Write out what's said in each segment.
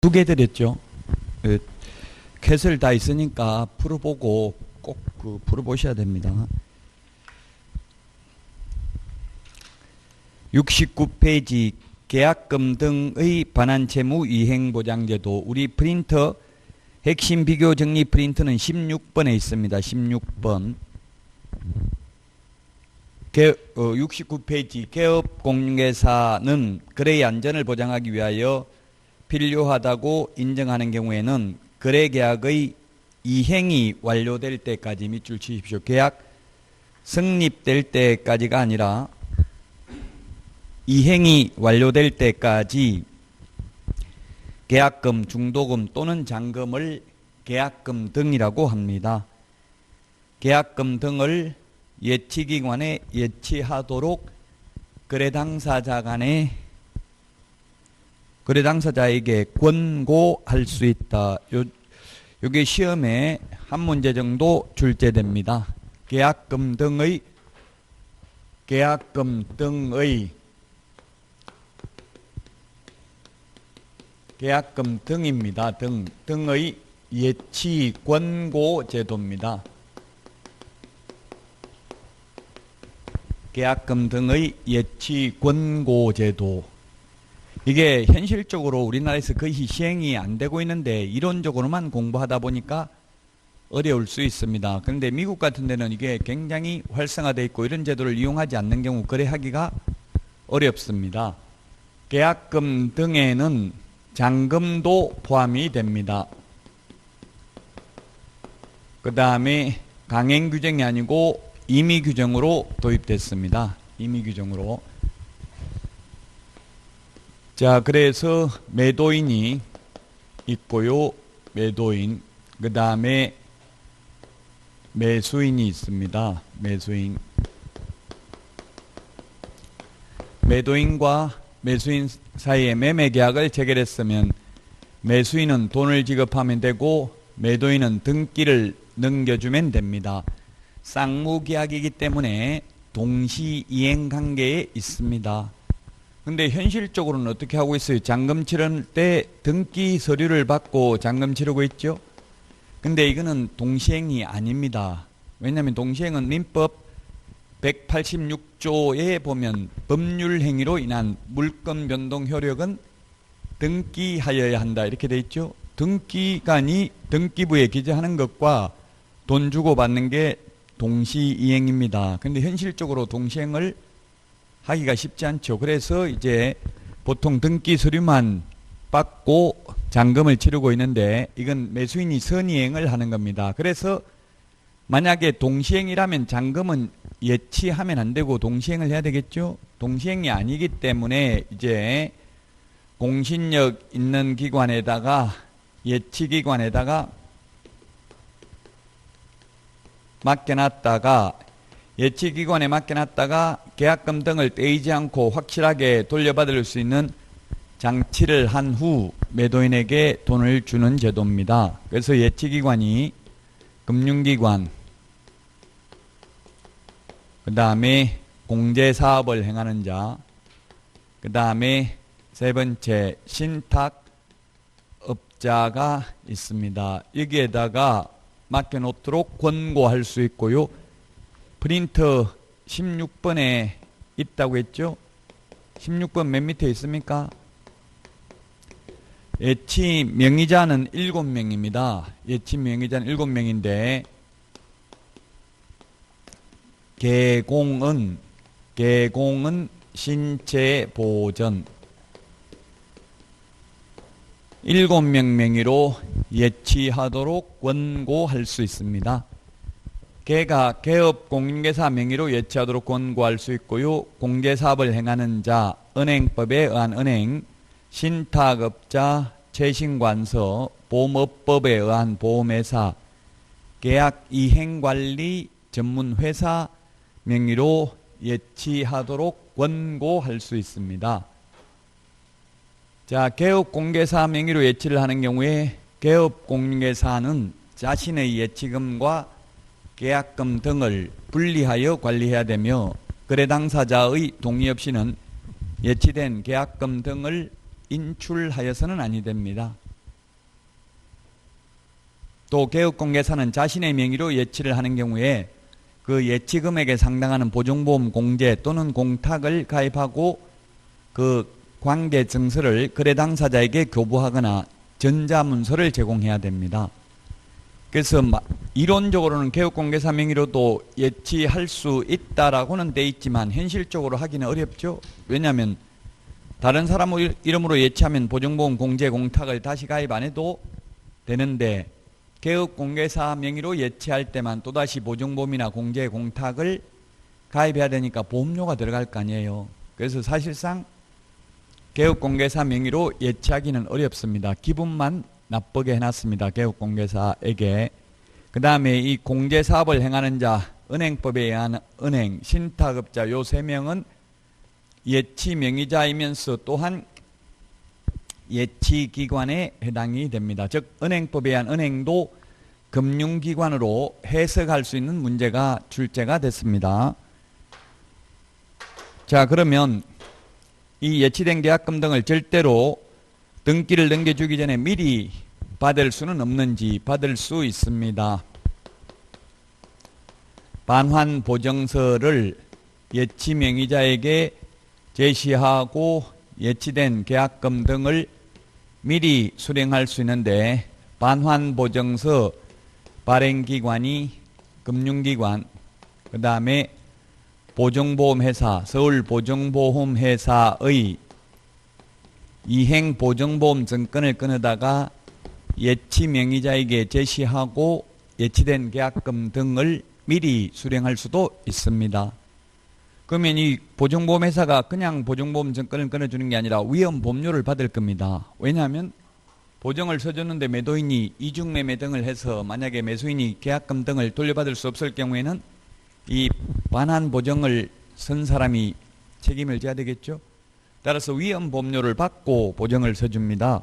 두 개 드렸죠. 캣을 다 있으니까 풀어보고 꼭 풀어보셔야 됩니다. 69페이지 계약금 등의 반환채무 이행보장제도. 우리 프린터 핵심 비교 정리 프린트는 16번에 있습니다. 16번. 69페이지 개업공개사는 거래의 안전을 보장하기 위하여 필요하다고 인정하는 경우에는 거래계약의 이행이 완료될 때까지 밑줄 치십시오. 계약 성립될 때까지가 아니라 이행이 완료될 때까지 계약금, 중도금 또는 잔금을 계약금 등이라고 합니다. 계약금 등을 예치기관에 예치하도록 거래 당사자에게 권고할 수 있다. 요게 시험에 한 문제 정도 출제됩니다. 계약금 등입니다. 등의 예치 권고 제도입니다. 계약금 등의 예치 권고 제도. 이게 현실적으로 우리나라에서 거의 시행이 안 되고 있는데 이론적으로만 공부하다 보니까 어려울 수 있습니다. 그런데 미국 같은 데는 이게 굉장히 활성화되어 있고 이런 제도를 이용하지 않는 경우 거래하기가 어렵습니다. 계약금 등에는 잔금도 포함이 됩니다. 그 다음에 강행 규정이 아니고 임의 규정으로 도입됐습니다. 임의 규정으로. 자, 그래서 매도인이 있고요. 매도인. 그 다음에 매수인이 있습니다. 매수인. 매도인과 매수인 사이에 매매 계약을 체결했으면 매수인은 돈을 지급하면 되고 매도인은 등기를 넘겨주면 됩니다. 쌍무계약이기 때문에 동시 이행 관계에 있습니다. 근데 현실적으로는 어떻게 하고 있어요? 잔금 치를 때 등기 서류를 받고 잔금 치르고 있죠? 근데 이거는 동시행이 아닙니다. 왜냐하면 동시행은 민법 186조에 보면 법률 행위로 인한 물권 변동 효력은 등기하여야 한다 이렇게 돼 있죠? 등기관이 등기부에 기재하는 것과 돈 주고 받는 게 동시 이행입니다. 근데 현실적으로 동시행을 하기가 쉽지 않죠. 그래서 이제 보통 등기 서류만 받고 잔금을 치르고 있는데 이건 매수인이 선이행을 하는 겁니다. 그래서 만약에 동시행이라면 잔금은 예치하면 안 되고 동시행을 해야 되겠죠. 동시행이 아니기 때문에 이제 공신력 있는 기관에다가 예치기관에다가 맡겨놨다가 예치기관에 맡겨놨다가 계약금 등을 떼이지 않고 확실하게 돌려받을 수 있는 장치를 한 후 매도인에게 돈을 주는 제도입니다. 그래서 예치기관이 금융기관, 그 다음에 공제사업을 행하는 자, 그 다음에 세 번째 신탁업자가 있습니다. 여기에다가 맡겨놓도록 권고할 수 있고요. 프린터 16번에 있다고 했죠? 16번 맨 밑에 있습니까? 예치 명의자는 7명입니다. 예치 명의자는 7명인데 계공은 신체 보전 7명 명의로 예치하도록 권고할 수 있습니다. 개가 개업공인계사 명의로 예치하도록 권고할 수 있고요. 공제사업을 행하는 자, 은행법에 의한 은행, 신탁업자, 최신관서, 보험업법에 의한 보험회사, 계약 이행관리 전문회사 명의로 예치하도록 권고할 수 있습니다. 자, 개업공개사 명의로 예치를 하는 경우에 개업공개사는 자신의 예치금과 계약금 등을 분리하여 관리해야 되며 거래 당사자의 동의 없이는 예치된 계약금 등을 인출하여서는 아니 됩니다. 또 개업공개사는 자신의 명의로 예치를 하는 경우에 그 예치 금액에 상당하는 보증보험 공제 또는 공탁을 가입하고 그 관계 증서를 거래 당사자에게 교부하거나 전자문서를 제공해야 됩니다. 그래서 이론적으로는 개업공개사 명의로도 예치할 수 있다라고는 돼 있지만 현실적으로 하기는 어렵죠. 왜냐하면 다른 사람 이름으로 예치하면 보증보험 공제 공탁을 다시 가입 안 해도 되는데 개업공개사 명의로 예치할 때만 또다시 보증보험이나 공제 공탁을 가입해야 되니까 보험료가 들어갈 거 아니에요. 그래서 사실상 개업공개사 명의로 예치하기는 어렵습니다. 기분만 나쁘게 해놨습니다. 개업공개사에게. 그 다음에 이 공제사업을 행하는 자, 은행법에 의한 은행, 신탁업자 요 3명은 예치 명의자이면서 또한 예치기관에 해당이 됩니다. 즉 은행법에 의한 은행도 금융기관으로 해석할 수 있는 문제가 출제가 됐습니다. 자, 그러면 이 예치된 계약금 등을 절대로 등기를 넘겨주기 전에 미리 받을 수는 없는지 받을 수 있습니다. 반환 보증서를 예치 명의자에게 제시하고 예치된 계약금 등을 미리 수령할 수 있는데 반환 보증서 발행기관이 금융기관, 그 다음에 보증보험회사, 서울보증보험회사의 이행보증보험증권을 끊어다가 예치 명의자에게 제시하고 예치된 계약금 등을 미리 수령할 수도 있습니다. 그러면 이 보증보험회사가 그냥 보증보험증권을 끊어주는 게 아니라 위험보험료를 받을 겁니다. 왜냐하면 보증을 서줬는데 매도인이 이중매매 등을 해서 만약에 매수인이 계약금 등을 돌려받을 수 없을 경우에는 이 반환 보증을 선 사람이 책임을 져야 되겠죠. 따라서 위험보험료를 받고 보증을 서줍니다.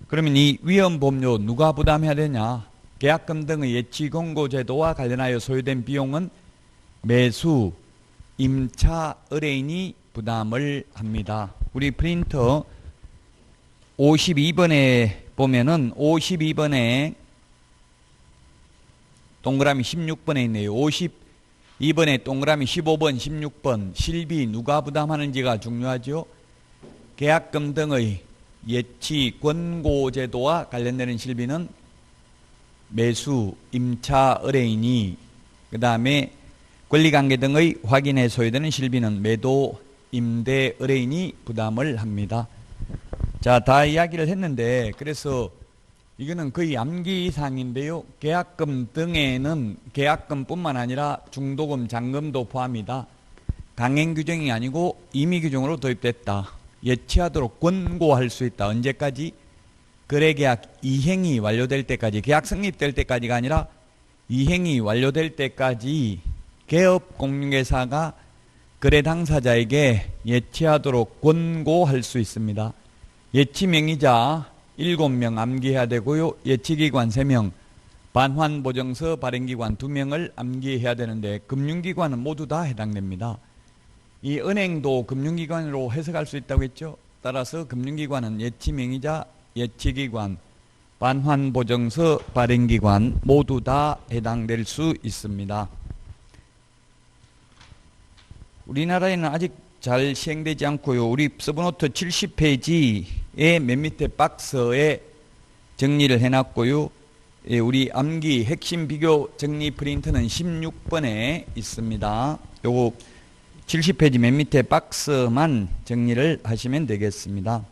그러면 이 위험보험료 누가 부담해야 되냐? 계약금 등의 예치공고제도와 관련하여 소요된 비용은 매수, 임차 의뢰인이 부담을 합니다. 우리 프린터 52번에 보면은 52번에 동그라미 16번에 있네요. 52번에 동그라미 15번, 16번 실비 누가 부담하는지가 중요하죠. 계약금 등의 예치 권고제도와 관련되는 실비는 매수, 임차 의뢰인이, 그 다음에 권리관계 등의 확인에 소요되는 실비는 매도, 임대 의뢰인이 부담을 합니다. 자, 다 이야기를 했는데 그래서 이거는 거의 암기사항인데요. 계약금 등에는 계약금뿐만 아니라 중도금, 잔금도 포함이다. 강행 규정이 아니고 임의 규정으로 도입됐다. 예치하도록 권고할 수 있다. 언제까지? 거래계약 이행이 완료될 때까지, 계약 성립될 때까지가 아니라 이행이 완료될 때까지 개업공개사가 거래 당사자에게 예치하도록 권고할 수 있습니다. 예치 명의자 7명 암기해야 되고요. 예치기관 3명, 반환보증서 발행기관 2명을 암기해야 되는데 금융기관은 모두 다 해당됩니다. 이 은행도 금융기관으로 해석할 수 있다고 했죠. 따라서 금융기관은 예치 명의자, 예치기관, 반환보증서 발행기관 모두 다 해당될 수 있습니다. 우리나라에는 아직 잘 시행되지 않고요. 우리 서브노트 70페이지의 맨 밑에 박스에 정리를 해놨고요. 우리 암기 핵심 비교 정리 프린트는 16번에 있습니다. 요거 70페이지 맨 밑에 박스만 정리를 하시면 되겠습니다.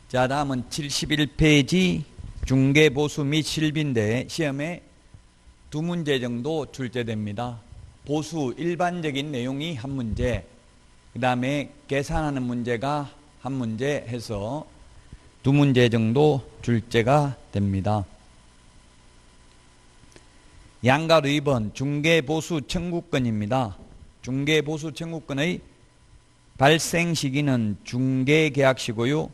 자, 다음은 71페이지 중개보수 및 실비인데 시험에 2문제 정도 출제됩니다. 보수 일반적인 내용이 한 문제, 그 다음에 계산하는 문제가 한 문제 해서 2문제 정도 출제가 됩니다. 양가로 2번 중개보수 청구권입니다. 중개보수 청구권의 발생 시기는 중개계약시고요.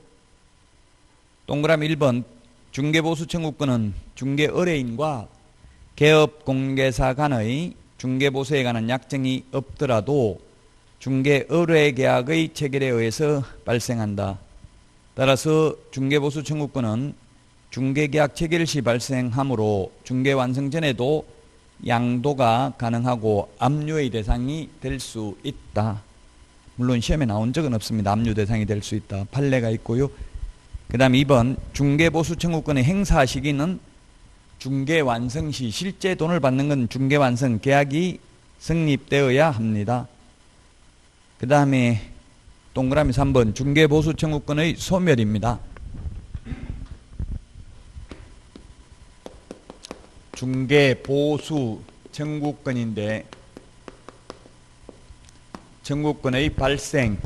동그라미 1번 중개보수 청구권은 중개의뢰인과 개업공개사 간의 중개보수에 관한 약정이 없더라도 중개의뢰계약의 체결에 의해서 발생한다. 따라서 중개보수 청구권은 중개계약 체결 시 발생하므로 중개완성 전에도 양도가 가능하고 압류의 대상이 될 수 있다. 물론 시험에 나온 적은 없습니다. 압류 대상이 될 수 있다. 판례가 있고요. 그 다음 2번 중개보수 청구권의 행사 시기는 중개완성 시 실제 돈을 받는 건 중개완성 계약이 성립되어야 합니다. 그 다음에 동그라미 3번 중개보수 청구권의 소멸입니다. 중개보수 청구권인데 청구권의 발생,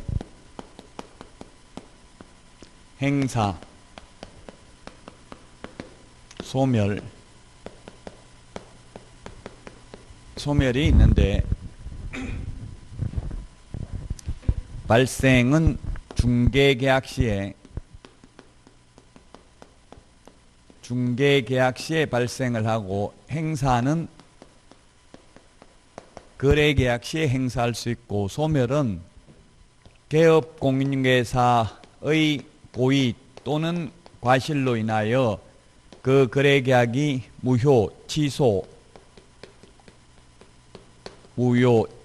행사, 소멸이 있는데 발생은 중개계약 시에 발생을 하고 행사는 거래계약 시에 행사할 수 있고 소멸은 개업공인중개사의 고의 또는 과실로 인하여 그 거래계약이 무효,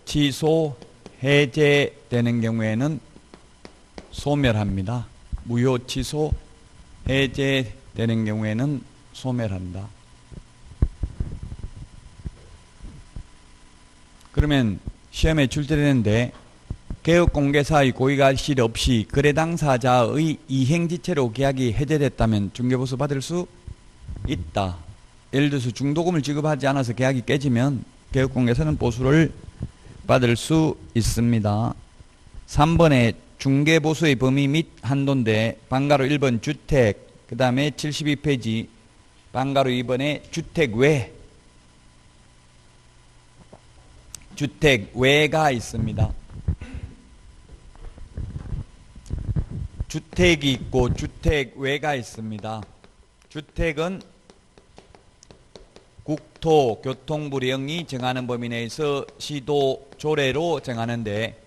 취소, 해제되는 경우에는 소멸합니다. 무효, 취소, 해제되는 경우에는 소멸한다. 그러면 시험에 출제되는데 개업공개사의 고의과실 없이 거래 당사자의 이행지체로 계약이 해제됐다면 중개보수 받을 수 있다. 예를 들어서 중도금을 지급하지 않아서 계약이 깨지면 개업공개사는 보수를 받을 수 있습니다. 3번에 중개보수의 범위 및 한도인데 방가로 1번 주택, 그 다음에 72페이지 방가로 2번에 주택 외가 있습니다. 주택이 있고 주택 외가 있습니다. 주택은 국토교통부령이 정하는 범위 내에서 시도 조례로 정하는데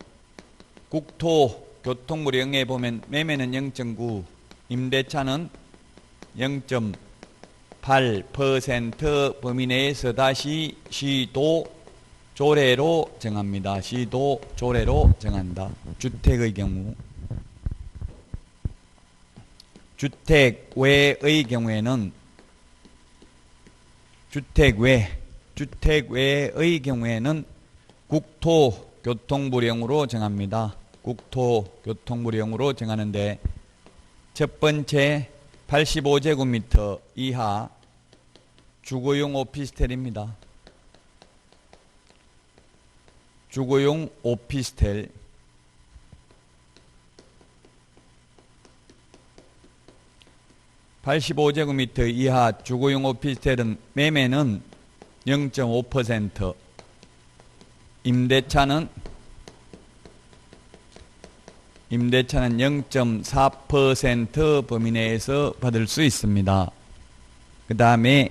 국토교통부령에 보면 매매는 0.9, 임대차는 0.8% 범위 내에서 다시 시도 조례로 정합니다. 시도 조례로 정한다. 주택의 경우. 주택 외의 경우에는 주택 외의 경우에는 국토교통부령으로 정합니다. 국토교통부령으로 정하는데 첫 번째 85제곱미터 이하 주거용 오피스텔입니다. 주거용 오피스텔 85제곱미터 이하 주거용 오피스텔은 매매는 0.5%, 임대차는 0.4% 범위 내에서 받을 수 있습니다. 그 다음에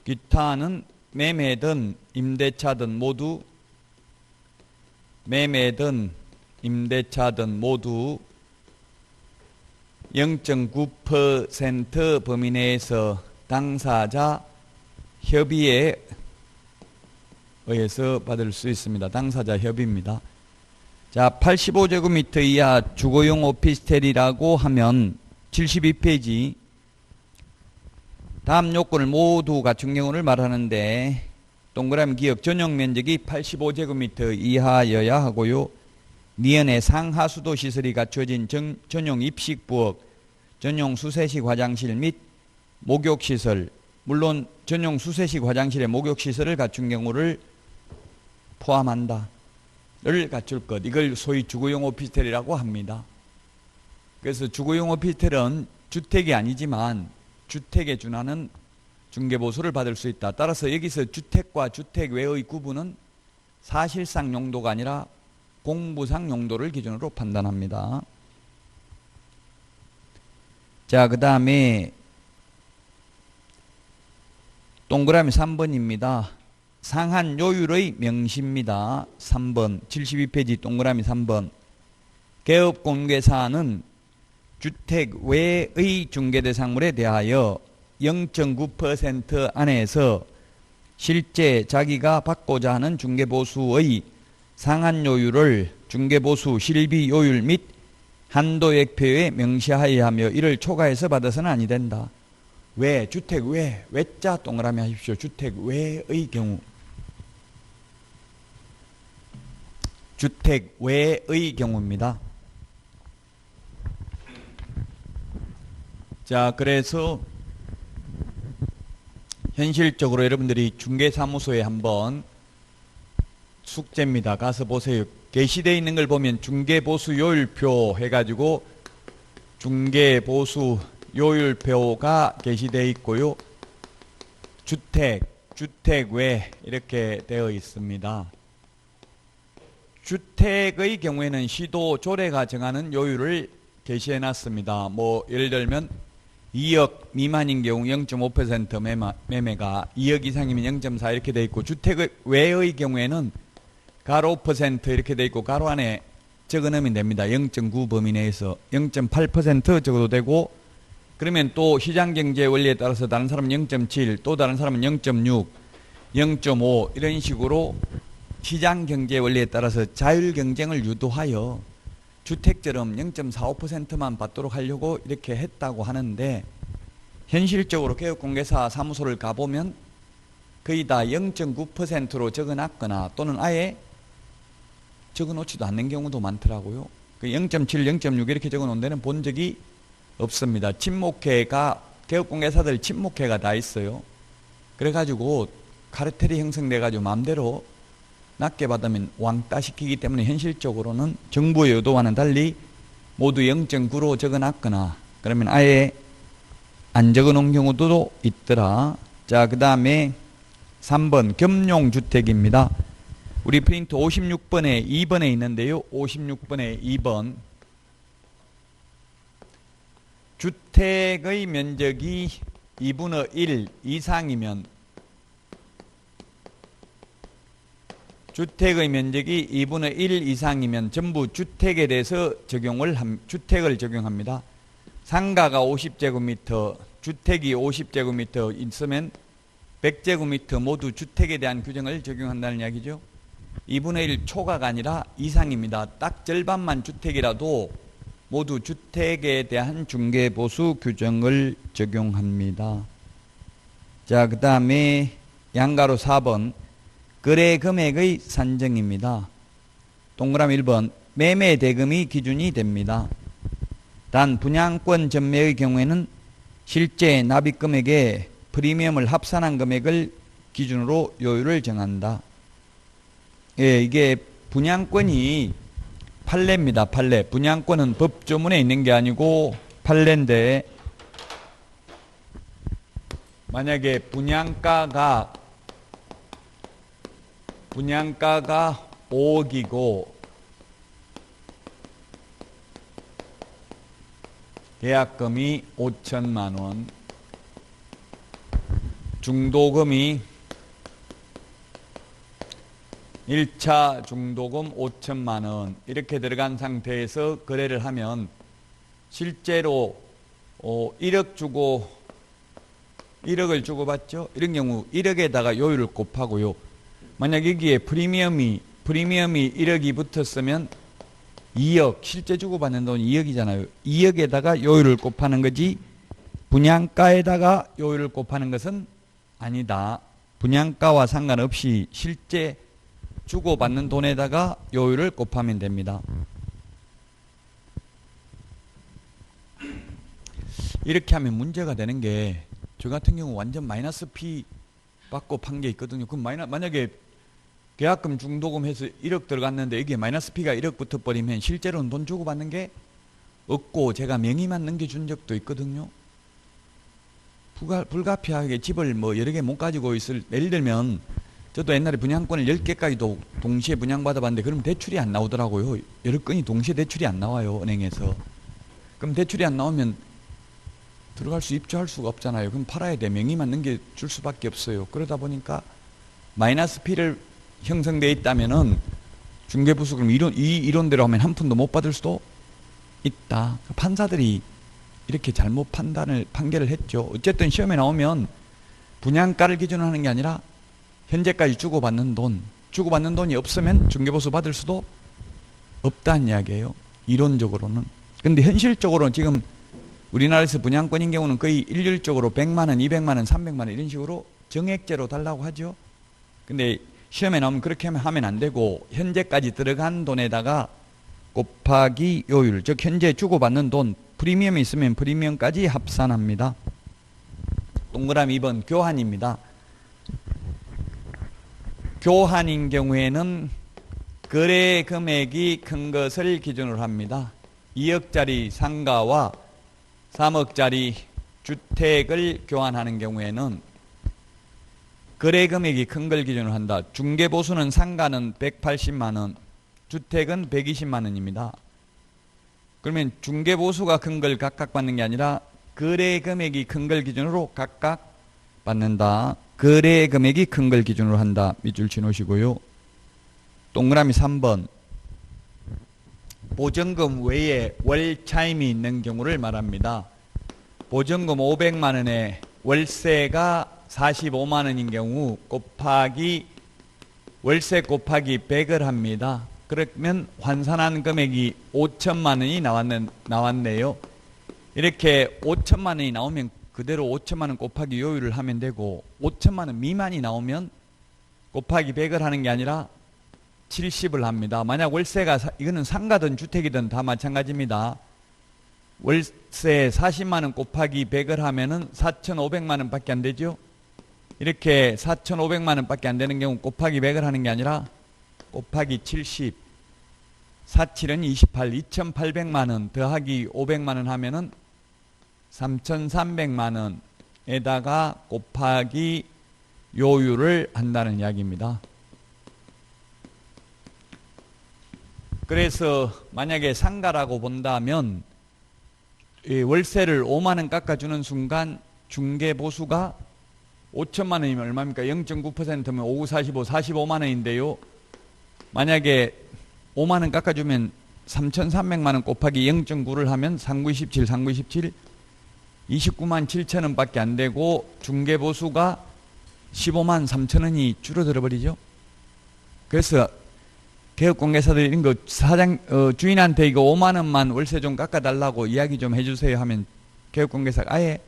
기타는 매매든 임대차든 모두 0.9% 범위 내에서 당사자 협의에 의해서 받을 수 있습니다. 당사자 협의입니다. 자, 85제곱미터 이하 주거용 오피스텔이라고 하면 72페이지 다음 요건을 모두 갖춘 경우를 말하는데 동그라미 기억 전용 면적이 85제곱미터 이하여야 하고요. 니은의 상하수도 시설이 갖춰진 전용 입식부엌, 전용 수세식 화장실 및 목욕시설, 물론 전용 수세식 화장실에 목욕시설을 갖춘 경우를 포함한다. 를 갖출 것. 이걸 소위 주거용 오피스텔이라고 합니다. 그래서 주거용 오피스텔은 주택이 아니지만 주택에 준하는 중개보수를 받을 수 있다. 따라서 여기서 주택과 주택 외의 구분은 사실상 용도가 아니라 공부상 용도를 기준으로 판단합니다. 자, 그 다음에 동그라미 3번입니다. 상한 요율의 명시입니다. 3번 72페이지 동그라미 3번 개업공개사는 주택 외의 중개대상물에 대하여 0.9% 안에서 실제 자기가 받고자 하는 중개보수의 상한요율을 중개보수 실비요율 및 한도액표에 명시하여야 하며 이를 초과해서 받아서는 아니 된다. 왜? 주택 외. 외자 동그라미 하십시오. 주택 외의 경우. 주택 외의 경우입니다. 자, 그래서 현실적으로 여러분들이 중개사무소에 한번 숙제입니다. 가서 보세요. 게시되어 있는 걸 보면 중개보수요율표 해가지고 중개보수요율표가 게시되어 있고요. 주택 외 이렇게 되어 있습니다. 주택의 경우에는 시도 조례가 정하는 요율을 게시해 놨습니다. 뭐 예를 들면 2억 미만인 경우 0.5% 매매가 2억 이상이면 0.4 이렇게 돼 있고 주택 외의 경우에는 가로 % 이렇게 돼 있고 가로 안에 적어 넣으면 됩니다. 0.9 범위 내에서 0.8% 적어도 되고 그러면 또 시장경제 원리에 따라서 다른 사람은 0.7 또 다른 사람은 0.6 0.5 이런 식으로 시장경제 원리에 따라서 자율경쟁을 유도하여 주택처럼 0.45%만 받도록 하려고 이렇게 했다고 하는데 현실적으로 개업공개사 사무소를 가보면 거의 다 0.9%로 적어놨거나 또는 아예 적어놓지도 않는 경우도 많더라고요. 0.7, 0.6 이렇게 적어놓은 데는 본 적이 없습니다. 친목회가 개업공개사들 친목회가 다 있어요. 그래가지고 카르텔이 형성돼가지고 마음대로 낮게 받으면 왕따 시키기 때문에 현실적으로는 정부의 의도와는 달리 모두 0.9로 적어놨거나 그러면 아예 안 적어놓은 경우도 있더라. 자, 그 다음에 3번 겸용주택입니다. 우리 프린트 56번에 2번에 있는데요. 56번에 2번 주택의 면적이 2분의 1 이상이면 주택의 면적이 2분의 1 이상이면 전부 주택에 대해서 주택을 적용합니다. 상가가 50제곱미터, 주택이 50제곱미터 있으면 100제곱미터 모두 주택에 대한 규정을 적용한다는 이야기죠. 2분의 1 초과가 아니라 이상입니다. 딱 절반만 주택이라도 모두 주택에 대한 중개보수 규정을 적용합니다. 자, 그 다음에 양가로 4번 거래 금액의 산정입니다. 동그라미 1번 매매 대금이 기준이 됩니다. 단 분양권 전매의 경우에는 실제 납입 금액에 프리미엄을 합산한 금액을 기준으로 요율을 정한다. 예, 이게 분양권이 판례입니다. 판례. 분양권은 법조문에 있는 게 아니고 판례인데 만약에 분양가가 5억이고 계약금이 5천만 원, 중도금이 1차 중도금 5천만 원 이렇게 들어간 상태에서 거래를 하면 실제로 1억 주고 1억을 주고받죠. 이런 경우 1억에다가 요율을 곱하고요. 만약 여기에 프리미엄이 1억이 붙었으면 2억, 실제 주고받는 돈 2억이잖아요. 2억에다가 요율을 곱하는 거지 분양가에다가 요율을 곱하는 것은 아니다. 분양가와 상관없이 실제 주고받는 돈에다가 요율을 곱하면 됩니다. 이렇게 하면 문제가 되는 게 저 같은 경우 완전 마이너스 피 받고 판 게 있거든요. 그럼 만약에 계약금 중도금 해서 1억 들어갔는데 이게 마이너스 피가 1억 붙어버리면 실제로는 돈 주고 받는 게 없고 제가 명의만 넘겨준 적도 있거든요. 불가피하게 집을 뭐 여러 개 못 가지고 있을, 예를 들면 저도 옛날에 분양권을 10개까지도 동시에 분양받아봤는데 그럼 대출이 안 나오더라고요. 여러 건이 동시에 대출이 안 나와요, 은행에서. 그럼 대출이 안 나오면 들어갈 수 입주할 수가 없잖아요. 그럼 팔아야 돼. 명의만 넘겨줄 수밖에 없어요. 그러다 보니까 마이너스 피를 형성되어 있다면은 중개부수 그럼 이 이론대로 하면 한 푼도 못 받을 수도 있다. 판사들이 이렇게 잘못 판결을 했죠. 어쨌든 시험에 나오면 분양가를 기준으로 하는 게 아니라 현재까지 주고받는 돈이 없으면 중개보수 받을 수도 없다는 이야기예요. 이론적으로는. 근데 현실적으로는 지금 우리나라에서 분양권인 경우는 거의 일률적으로 100만 원, 200만 원, 300만 원 이런 식으로 정액제로 달라고 하죠. 근데 시험에 나오면 그렇게 하면 안 되고 현재까지 들어간 돈에다가 곱하기 요율, 즉 현재 주고받는 돈, 프리미엄이 있으면 프리미엄까지 합산합니다. 동그라미 2번 교환입니다. 교환인 경우에는 거래 금액이 큰 것을 기준으로 합니다. 2억짜리 상가와 3억짜리 주택을 교환하는 경우에는 거래 금액이 큰 걸 기준으로 한다. 중개보수는 상가는 180만 원, 주택은 120만 원입니다. 그러면 중개보수가 큰 걸 각각 받는 게 아니라 거래 금액이 큰 걸 기준으로 각각 받는다. 거래 금액이 큰 걸 기준으로 한다. 밑줄 치놓으시고요. 동그라미 3번. 보증금 외에 월 차임이 있는 경우를 말합니다. 보증금 500만 원에 월세가 45만 원인 경우 곱하기 월세 곱하기 100을 합니다. 그러면 환산한 금액이 5천만 원이 나왔네요. 이렇게 5천만 원이 나오면 그대로 5천만 원 곱하기 요율을 하면 되고 5천만 원 미만이 나오면 곱하기 100을 하는 게 아니라 70을 합니다. 만약 월세가 이거는 상가든 주택이든 다 마찬가지입니다. 월세 40만 원 곱하기 100을 하면은 4,500만 원밖에 안 되죠. 이렇게 4,500만 원밖에 안 되는 경우 곱하기 100을 하는 게 아니라 곱하기 70, 47은 28, 2,800만 원 더하기 500만 원 하면은 3,300만 원에다가 곱하기 요율을 한다는 이야기입니다. 그래서 만약에 상가라고 본다면 월세를 5만 원 깎아주는 순간 중개보수가 5천만 원이면 얼마입니까? 0.9%면 5, 9, 45, 45만 원인데요. 만약에 5만 원 깎아주면 3,300만 원 곱하기 0.9를 하면 39, 27, 39, 27, 29만 7천 원밖에 안 되고 중개보수가 15만 3천 원이 줄어들어 버리죠. 그래서 개업공개사들이 이런 거 주인한테 이거 5만 원만 월세 좀 깎아달라고 이야기 좀 해주세요 하면 개업공개사가 아예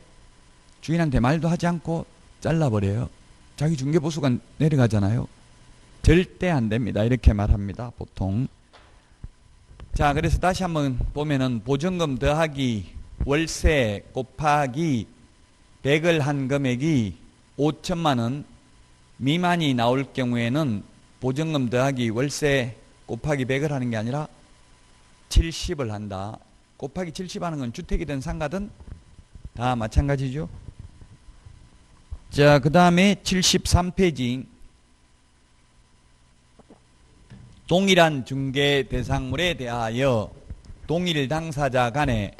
주인한테 말도 하지 않고 잘라버려요. 자기 중개보수가 내려가잖아요. 절대 안 됩니다. 이렇게 말합니다. 보통. 자, 그래서 다시 한번 보면은 보증금 더하기 월세 곱하기 100을 한 금액이 5천만 원 미만이 나올 경우에는 보증금 더하기 월세 곱하기 100을 하는 게 아니라 70을 한다. 곱하기 70 하는 건 주택이든 상가든 다 마찬가지죠. 자, 그 다음에 73페이지. 동일한 중개 대상물에 대하여 동일 당사자 간에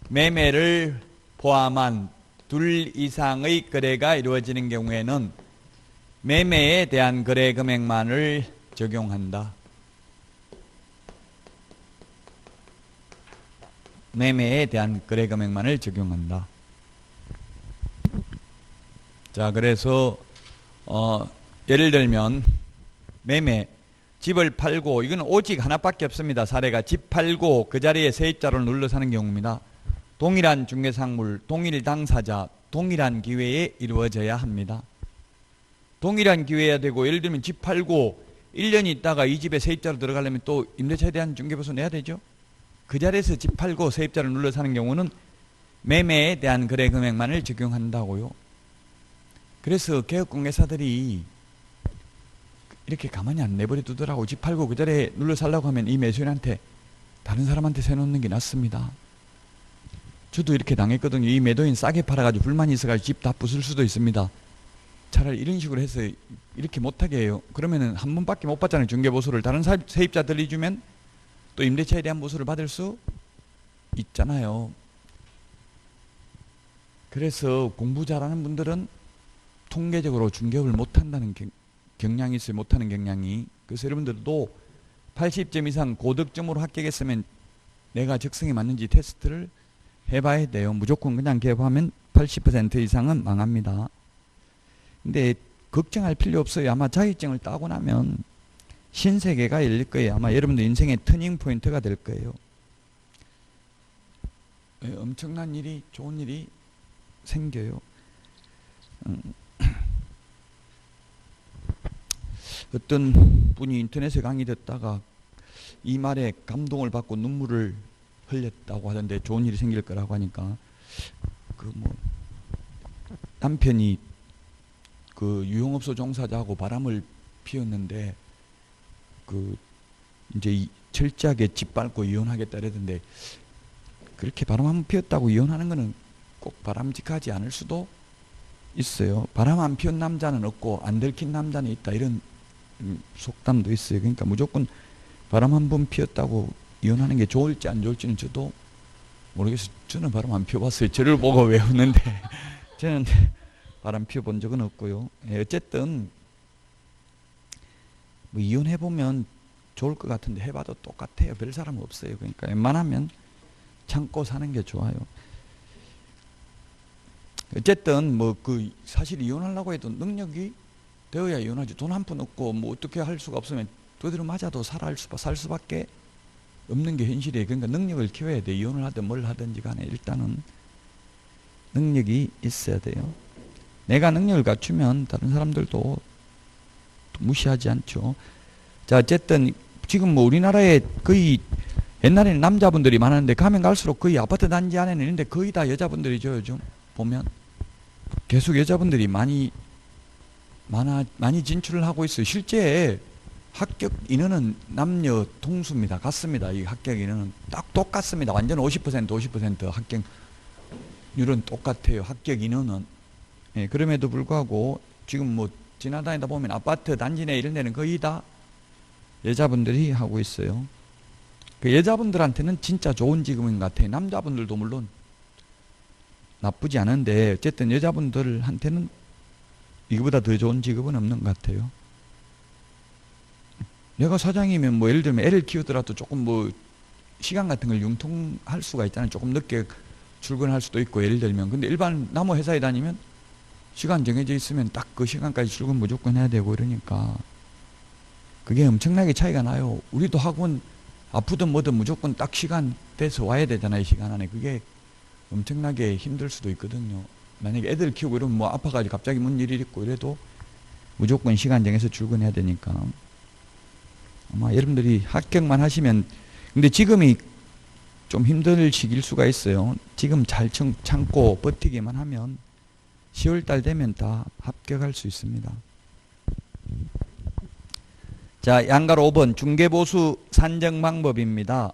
매매를 포함한 둘 이상의 거래가 이루어지는 경우에는 매매에 대한 거래 금액만을 적용한다. 매매에 대한 거래 금액만을 적용한다. 자, 그래서 예를 들면 매매 집을 팔고 이건 오직 하나밖에 없습니다. 사례가 집 팔고 그 자리에 세입자를 눌러 사는 경우입니다. 동일한 중개상물, 동일 당사자, 동일한 기회에 이루어져야 합니다. 동일한 기회여야 되고 예를 들면 집 팔고 1년 있다가 이 집에 세입자로 들어가려면 또 임대차에 대한 중개보수 내야 되죠. 그 자리에서 집 팔고 세입자를 눌러 사는 경우는 매매에 대한 거래 금액만을 적용한다고요. 그래서 개업공개사들이 이렇게 가만히 안 내버려 두더라고. 집 팔고 그 자리에 눌러 살라고 하면 이 매수인한테 다른 사람한테 세놓는 게 낫습니다. 저도 이렇게 당했거든요. 이 매도인 싸게 팔아가지고 불만이 있어가지고 집 다 부술 수도 있습니다. 차라리 이런 식으로 해서 이렇게 못하게 해요. 그러면은 한 번밖에 못 받잖아요. 중개보수를. 다른 세입자들이 주면 또 임대차에 대한 보수를 받을 수 있잖아요. 그래서 공부 잘하는 분들은 통계적으로 중개업을 못한다는 경향이 있어요. 못하는 경향이. 그래서 여러분들도 80점 이상 고득점으로 합격했으면 내가 적성에 맞는지 테스트를 해봐야 돼요. 무조건 그냥 개업하면 80% 이상은 망합니다. 근데 걱정할 필요 없어요. 아마 자격증을 따고 나면 신세계가 열릴 거예요. 아마 여러분들 인생의 터닝 포인트가 될 거예요. 엄청난 일이, 좋은 일이 생겨요. 어떤 분이 인터넷에 강의 듣다가 이 말에 감동을 받고 눈물을 흘렸다고 하던데, 좋은 일이 생길 거라고 하니까, 남편이 유흥업소 종사자하고 바람을 피웠는데 이제 철저하게 짓밟고 이혼하겠다 그러던데, 그렇게 바람 한번 피웠다고 이혼하는 거는 꼭 바람직하지 않을 수도 있어요. 바람 안 피운 남자는 없고 안 들킨 남자는 있다, 이런 속담도 있어요. 그러니까 무조건 바람 한 번 피웠다고 이혼하는 게 좋을지 안 좋을지는 저도 모르겠어요. 저는 바람 안 피워봤어요. 저를 보고 외우는데 저는 바람 피워본 적은 없고요. 어쨌든 뭐 이혼해보면 좋을 것 같은데 해봐도 똑같아요. 별 사람 없어요. 그러니까 웬만하면 참고 사는 게 좋아요. 어쨌든 사실 이혼하려고 해도 능력이 되어야 이혼하지. 돈 한 푼 없고 뭐 어떻게 할 수가 없으면 두드려 맞아도 살 수밖에 없는 게 현실이에요. 그러니까 능력을 키워야 돼. 이혼을 하든 뭘 하든지 간에 일단은 능력이 있어야 돼요. 내가 능력을 갖추면 다른 사람들도 무시하지 않죠. 자, 어쨌든 지금 뭐 우리나라에 거의, 옛날에는 남자분들이 많았는데 가면 갈수록 거의 아파트 단지 안에는 있는데 거의 다 여자분들이죠. 요즘 보면 계속 여자분들이 많이 진출을 하고 있어요. 실제 합격 인원은 남녀 동수입니다. 같습니다. 이 합격 인원은 딱 똑같습니다. 완전 50% 합격률은 똑같아요. 합격 인원은. 예, 그럼에도 불구하고 지금 뭐 지나다니다 보면 아파트 단지 내 이런 데는 거의 다 여자분들이 하고 있어요. 그 여자분들한테는 진짜 좋은 직업인 것 같아요. 남자분들도 물론 나쁘지 않은데 어쨌든 여자분들한테는 이거보다 더 좋은 직업은 없는 것 같아요. 내가 사장이면 뭐 예를 들면 애를 키우더라도 조금 뭐 시간 같은 걸 융통할 수가 있잖아요. 조금 늦게 출근할 수도 있고 예를 들면. 근데 일반 남의 회사에 다니면 시간 정해져 있으면 딱 그 시간까지 출근 무조건 해야 되고 이러니까 그게 엄청나게 차이가 나요. 우리도 학원 아프든 뭐든 무조건 딱 시간 돼서 와야 되잖아요. 이 시간 안에. 그게 엄청나게 힘들 수도 있거든요. 만약에 애들 키우고 이러면 뭐 아파가지고 갑자기 뭔 일이 있고 이래도 무조건 시간 정해서 출근해야 되니까 아마 여러분들이 합격만 하시면, 근데 지금이 좀 힘들 시기일 수가 있어요. 지금 잘 참고 버티기만 하면 10월달 되면 다 합격할 수 있습니다. 자, 양가로 5번 중개보수 산정 방법입니다.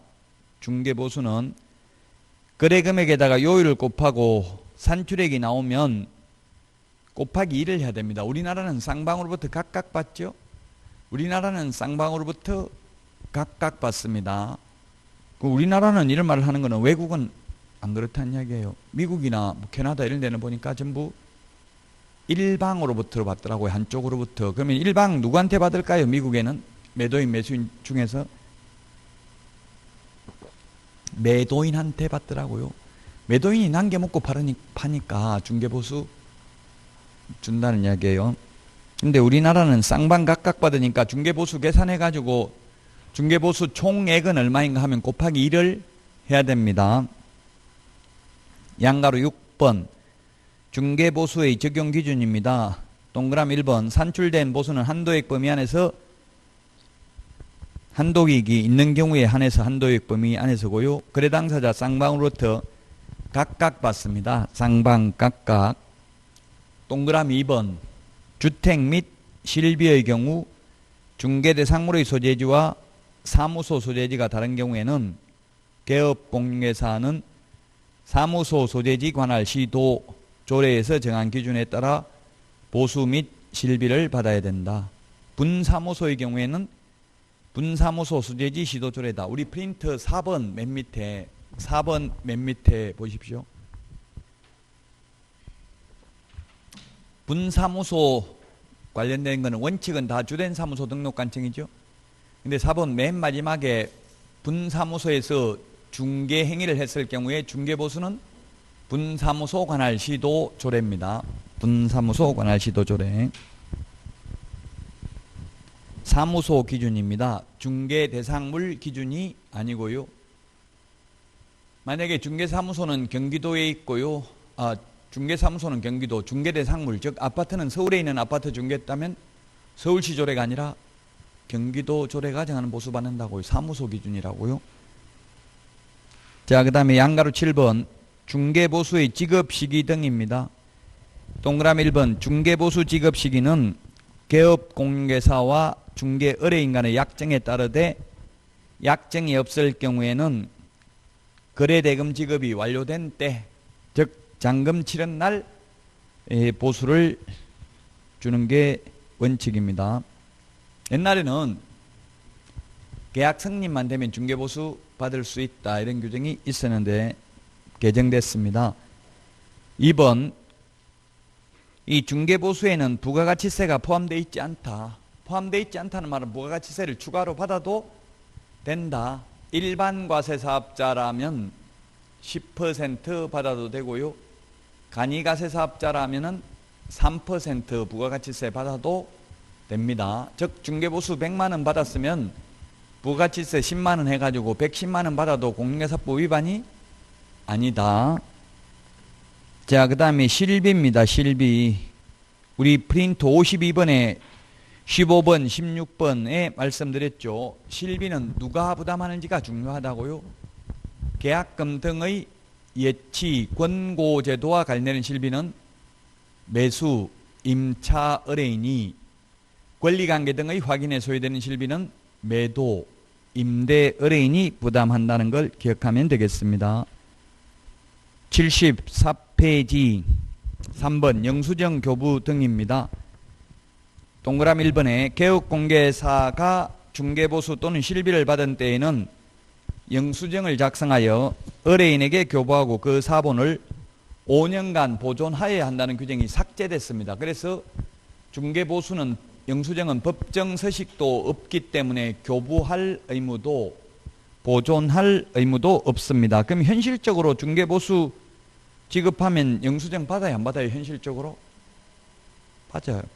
중개보수는 거래금액에다가 요율을 곱하고 산출액이 나오면 곱하기 2를 해야 됩니다. 우리나라는 쌍방으로부터 각각 받죠. 우리나라는 쌍방으로부터 각각 받습니다. 우리나라는 이런 말을 하는 거는 외국은 안 그렇다는 이야기예요. 미국이나 뭐 캐나다 이런 데는 보니까 전부 일방으로부터 받더라고요. 한쪽으로부터. 그러면 일방 누구한테 받을까요? 미국에는 매도인 매수인 중에서 매도인한테 받더라고요. 매도인이 남겨먹고 파니까 중개보수 준다는 이야기예요. 근데 우리나라는 쌍방 각각 받으니까 중개보수 계산해가지고 중개보수 총액은 얼마인가 하면 곱하기 1을 해야 됩니다. 양가로 6번 중개보수의 적용 기준입니다. 동그라미 1번 산출된 보수는 한도액 범위 안에서 한도익이 있는 경우에 한해서 한도액 범위 안에서고요. 거래 당사자 쌍방으로부터 각각 받습니다. 쌍방 각각. 동그라미 2번 주택 및 실비의 경우 중개 대상물의 소재지와 사무소 소재지가 다른 경우에는 개업공개사는 사무소 소재지 관할 시도 조례에서 정한 기준에 따라 보수 및 실비를 받아야 된다. 분사무소의 경우에는 분사무소 소재지 시도 조례다. 우리 프린터 4번 맨 밑에 보십시오. 분사무소 관련된 거는 원칙은 다 주된 사무소 등록관청이죠. 근데 4번 맨 마지막에 분사무소에서 중개 행위를 했을 경우에 중개보수는 분사무소 관할 시도 조례입니다. 분사무소 관할 시도 조례. 사무소 기준입니다. 중개 대상물 기준이 아니고요. 만약에 중개사무소는 경기도에 있고요. 중개사무소는 경기도, 중개대상물, 즉 아파트는 서울에 있는 아파트 중개했다면 서울시 조례가 아니라 경기도 조례가 정하는 보수 받는다고요. 사무소 기준이라고요. 자, 그 다음에 양가로 7번 중개보수의 지급시기 등입니다. 동그라미 1번 중개보수 지급시기는 개업공개사와 중개의뢰인 간의 약정에 따르되 약정이 없을 경우에는 거래대금 지급이 완료된 때, 즉 잔금 치른 날 보수를 주는 게 원칙입니다. 옛날에는 계약 성립만 되면 중개보수 받을 수 있다 이런 규정이 있었는데 개정됐습니다. 2번 이 중개보수에는 부가가치세가 포함되어 있지 않다. 포함되어 있지 않다는 말은 부가가치세를 추가로 받아도 된다. 일반 과세사업자라면 10% 받아도 되고요. 간이가세사업자라면 3% 부가가치세 받아도 됩니다. 즉 중개보수 100만 원 받았으면 부가가치세 10만 원 해가지고 110만 원 받아도 공인중개사법 위반이 아니다. 자, 그 다음에 실비입니다. 실비. 우리 프린트 52번에 15번, 16번에 말씀드렸죠. 실비는 누가 부담하는지가 중요하다고요. 계약금 등의 예치, 권고제도와 관련된 실비는 매수, 임차, 의뢰인이 권리관계 등의 확인에 소요되는 실비는 매도, 임대, 의뢰인이 부담한다는 걸 기억하면 되겠습니다. 74페이지 3번 영수증 교부 등입니다. 동그라미 1번에 개업공개사가 중개보수 또는 실비를 받은 때에는 영수증을 작성하여 의뢰인에게 교부하고 그 사본을 5년간 보존하여야 한다는 규정이 삭제됐습니다. 그래서 중개보수는 영수증은 법정 서식도 없기 때문에 교부할 의무도 보존할 의무도 없습니다. 그럼 현실적으로 중개보수 지급하면 영수증 받아요, 안 받아요? 현실적으로?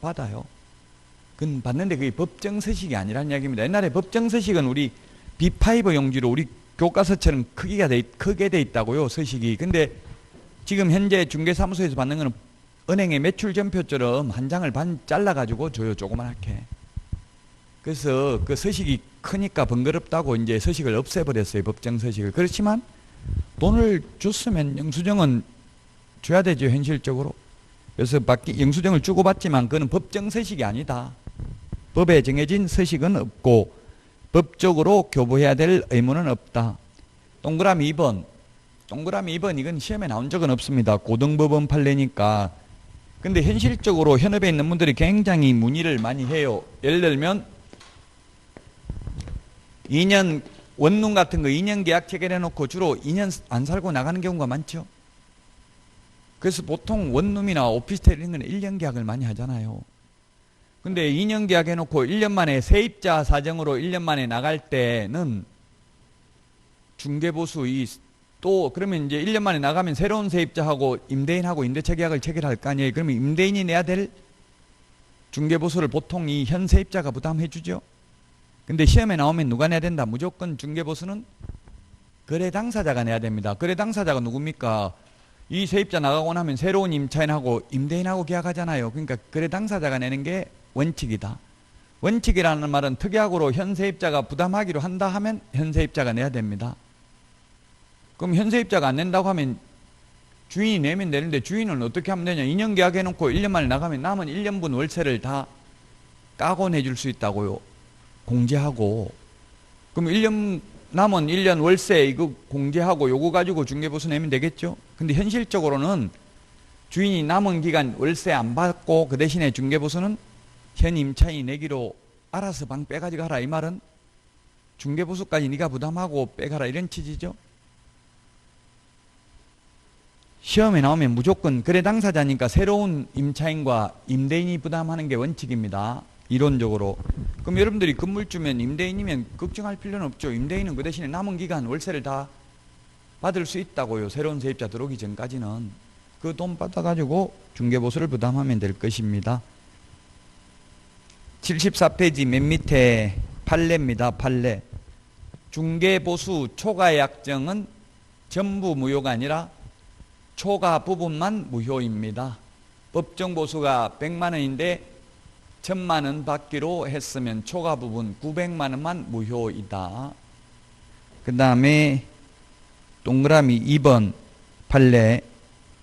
받아요. 그건 받는데 그게 법정 서식이 아니라는 이야기입니다. 옛날에 법정 서식은 우리 B5 용지로 우리 교과서처럼 크게 돼 있다고요, 서식이. 근데 지금 현재 중개사무소에서 받는 거는 은행의 매출전표처럼 한 장을 반 잘라가지고 줘요, 조그맣게. 그래서 그 서식이 크니까 번거롭다고 이제 서식을 없애버렸어요, 법정 서식을. 그렇지만 돈을 줬으면 영수증은 줘야 되죠, 현실적으로. 그래서 영수증을 주고받지만 그건 법정 서식이 아니다. 법에 정해진 서식은 없고 법적으로 교부해야 될 의무는 없다. 동그라미 2번. 동그라미 2번 이건 시험에 나온 적은 없습니다. 고등법원 판례니까. 근데 현실적으로 현업에 있는 분들이 굉장히 문의를 많이 해요. 예를 들면 2년 원룸 같은 거 2년 계약 체결해 놓고 주로 2년 안 살고 나가는 경우가 많죠. 그래서 보통 원룸이나 오피스텔 이런 거는 1년 계약을 많이 하잖아요. 근데 2년 계약 해놓고 1년 만에 세입자 사정으로 1년 만에 나갈 때는 중개보수 또 그러면 이제 1년 만에 나가면 새로운 세입자하고 임대인하고 임대차 계약을 체결할 거 아니에요. 그러면 임대인이 내야 될 중개보수를 보통 이 현 세입자가 부담해 주죠. 근데 시험에 나오면 누가 내야 된다? 무조건 중개보수는 거래 당사자가 내야 됩니다. 거래 당사자가 누굽니까? 이 세입자 나가고 나면 새로운 임차인하고 임대인하고 계약하잖아요. 그러니까 거래 당사자가 내는 게 원칙이다. 원칙이라는 말은 특약으로 현 세입자가 부담하기로 한다 하면 현 세입자가 내야 됩니다. 그럼 현 세입자가 안 낸다고 하면 주인이 내면 되는데 주인은 어떻게 하면 되냐? 2년 계약해놓고 1년 만에 나가면 남은 1년분 월세를 다 까고 내줄 수 있다고요. 공제하고. 그럼 남은 1년 월세 이거 공제하고 요거 가지고 중개보수 내면 되겠죠? 근데 현실적으로는 주인이 남은 기간 월세 안 받고 그 대신에 중개보수는 현 임차인이 내기로 알아서 방 빼가지고 하라 이 말은 중개보수까지 네가 부담하고 빼가라 이런 취지죠. 시험에 나오면 무조건 거래 당사자니까 새로운 임차인과 임대인이 부담하는 게 원칙입니다. 이론적으로. 그럼 여러분들이 건물주면 임대인이면 걱정할 필요는 없죠. 임대인은 그 대신에 남은 기간 월세를 다 받을 수 있다고요. 새로운 세입자 들어오기 전까지는. 그 돈 받아가지고 중개보수를 부담하면 될 것입니다. 74페이지 맨 밑에 판례입니다. 판례. 중개보수 초과 약정은 전부 무효가 아니라 초과 부분만 무효입니다. 법정보수가 100만 원인데 1000만 원 받기로 했으면 초과 부분 900만 원만 무효이다. 그 다음에 동그라미 2번 판례.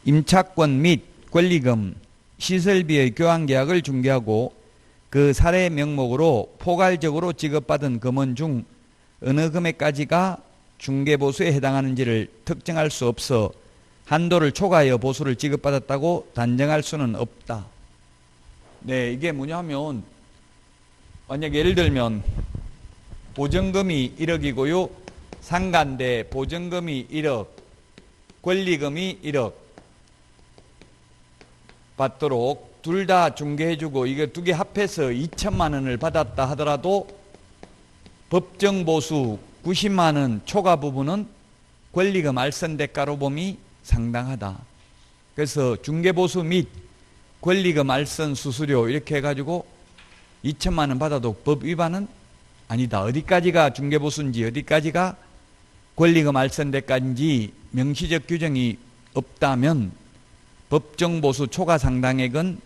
임차권 및 권리금, 시설비의 교환계약을 중개하고 그 사례 명목으로 포괄적으로 지급받은 금원 중 어느 금액까지가 중개보수에 해당하는지를 특정할 수 없어 한도를 초과하여 보수를 지급받았다고 단정할 수는 없다. 네, 이게 뭐냐면 만약 예를 들면 보증금이 1억이고요. 상가인데 보증금이 1억, 권리금이 1억 받도록 둘 다 중개해주고 이거 두 개 합해서 2천만 원을 받았다 하더라도 법정보수 90만 원 초과 부분은 권리금 알선대가로 봄이 상당하다. 그래서 중개보수 및 권리금 알선 수수료 이렇게 해가지고 2천만 원 받아도 법 위반은 아니다. 어디까지가 중개보수인지 어디까지가 권리금 알선대가인지 명시적 규정이 없다면 법정보수 초과 상당액은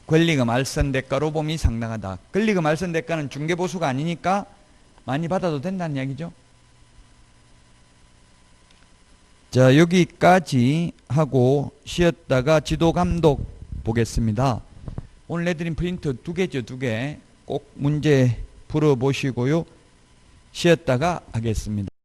권리금 알선대가로 봄이 상당하다. 권리금 알선대가는 중개보수가 아니니까 많이 받아도 된다는 이야기죠. 자, 여기까지 하고 쉬었다가 지도감독 보겠습니다. 오늘 내드린 프린트 2개죠. 2개. 꼭 문제 풀어보시고요. 쉬었다가 하겠습니다.